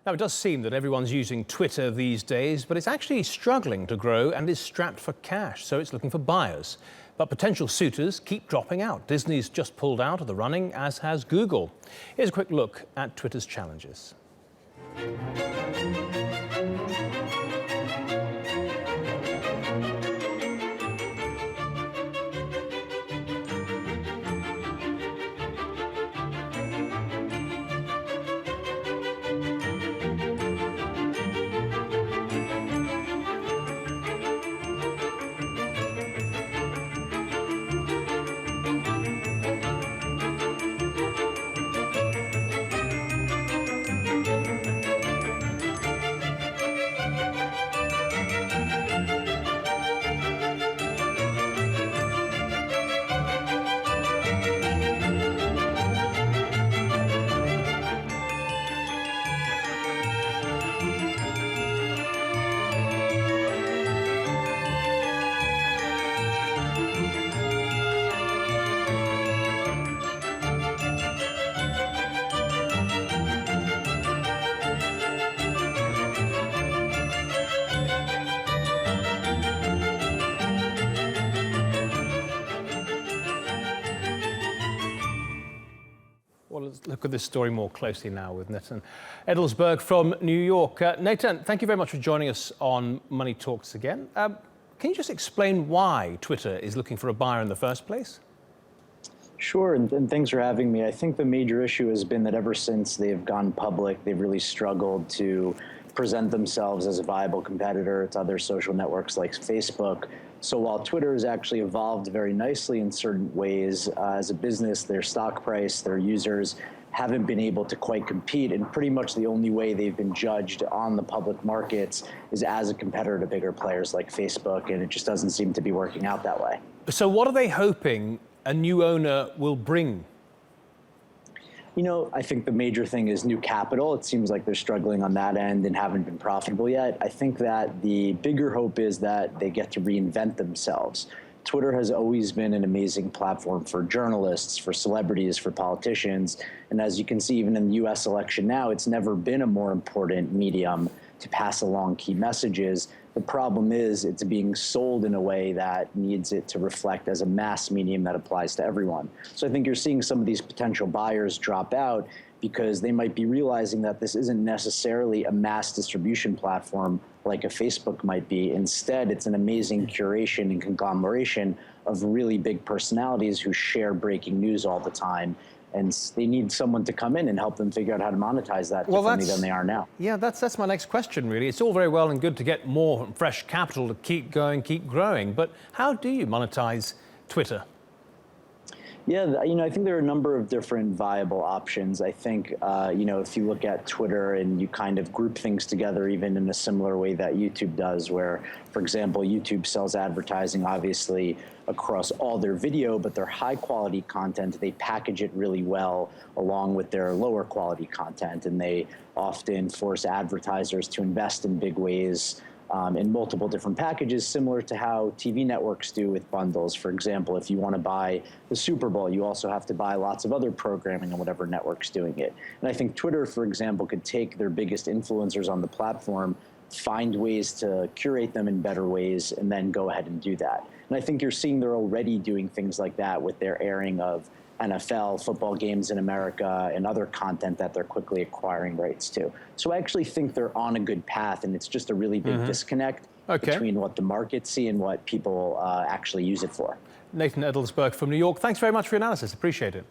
Now, it does seem that everyone's using Twitter these days, but it's actually struggling to grow and is strapped for cash, so it's looking for buyers. But potential suitors keep dropping out. Disney's just pulled out of the running, as has Google. Here's a quick look at Twitter's challenges. Well, let's look at this story more closely now with Natan Edelsburg from New York. Natan, thank you very much for joining us on Money Talks again. Can you just explain why Twitter is looking for a buyer in the first place? Sure, and thanks for having me. I think the major issue has been that ever since they've gone public, they've really struggled to present themselves as a viable competitor to other social networks like Facebook. So while Twitter has actually evolved very nicely in certain ways, as a business, their stock price, their users haven't been able to quite compete, and pretty much the only way they've been judged on the public markets is as a competitor to bigger players like Facebook, and it just doesn't seem to be working out that way. So what are they hoping a new owner will bring? You know, I think the major thing is new capital. It seems like they're struggling on that end and haven't been profitable yet. I think that the bigger hope is that they get to reinvent themselves. Twitter has always been an amazing platform for journalists, for celebrities, for politicians. And as you can see, even in the US election now, it's never been a more important medium to pass along key messages. The problem is it's being sold in a way that needs it to reflect as a mass medium that applies to everyone. So I think you're seeing some of these potential buyers drop out because they might be realizing that this isn't necessarily a mass distribution platform like a Facebook might be. Instead, it's an amazing curation and conglomeration of really big personalities who share breaking news all the time. And they need someone to come in and help them figure out how to monetize that differently than they are now. Yeah, that's my next question, really. It's all very well and good to get more fresh capital to keep going, keep growing. But how do you monetize Twitter? Yeah, you know, I think there are a number of different viable options. I think, you know, if you look at Twitter and you kind of group things together, even in a similar way that YouTube does, where, for example, YouTube sells advertising, obviously, across all their video, but their high quality content, they package it really well along with their lower quality content. And they often force advertisers to invest in big ways in multiple different packages, similar to how TV networks do with bundles. For example, if you want to buy the Super Bowl, you also have to buy lots of other programming on whatever network's doing it. And I think Twitter, for example, could take their biggest influencers on the platform, find ways to curate them in better ways, and then go ahead and do that. And I think you're seeing they're already doing things like that with their airing of NFL, football games in America, and other content that they're quickly acquiring rights to. So I actually think they're on a good path, and it's just a really big disconnect between what the markets see and what people actually use it for. Natan Edelsburg from New York, thanks very much for your analysis. Appreciate it.